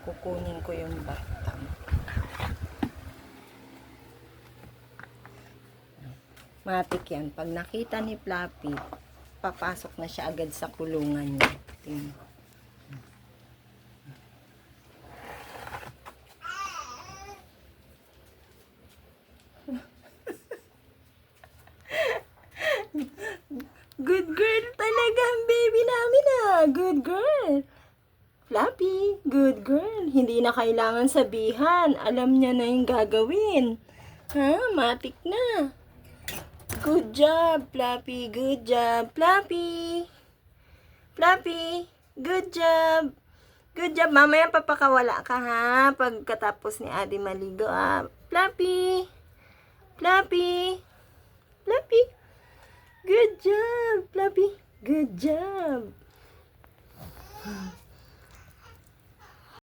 kukunin ko yung batang. Matik yan. Pag nakita ni Fluffy, papasok na siya agad sa kulungan niya. Tingnan. Good girl talaga ang baby namin ah. Good girl. Fluffy, good girl. Hindi na kailangan sabihan. Alam niya na yung gagawin. Ha? Matik na. Good job, Fluffy. Good job, Fluffy. Fluffy, good job. Good job. Mamaya papakawala ka ha. Pagkatapos ni Adi maligo ah. Fluffy. Fluffy. Fluffy. Good job, Fluffy. Good job.